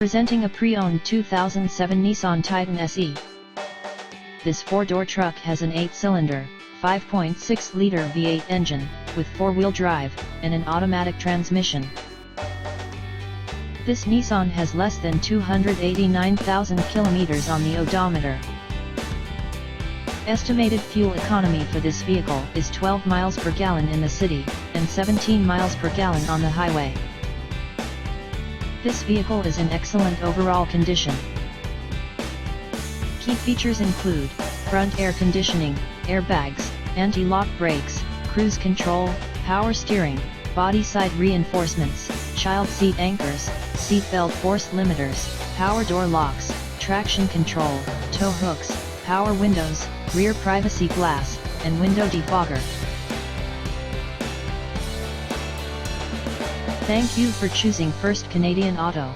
Presenting a pre-owned 2007 Nissan Titan SE. This four-door truck has an 8-cylinder, 5.6-liter V8 engine, with four-wheel drive, and an automatic transmission. This Nissan has less than 289,000 kilometers on the odometer. Estimated fuel economy for this vehicle is 12 miles per gallon in the city, and 17 miles per gallon on the highway. This vehicle is in excellent overall condition. Key features include front air conditioning, airbags, anti-lock brakes, cruise control, power steering, body side reinforcements, child seat anchors, seat belt force limiters, power door locks, traction control, tow hooks, power windows, rear privacy glass, and window defogger. Thank you for choosing First Canadian Auto.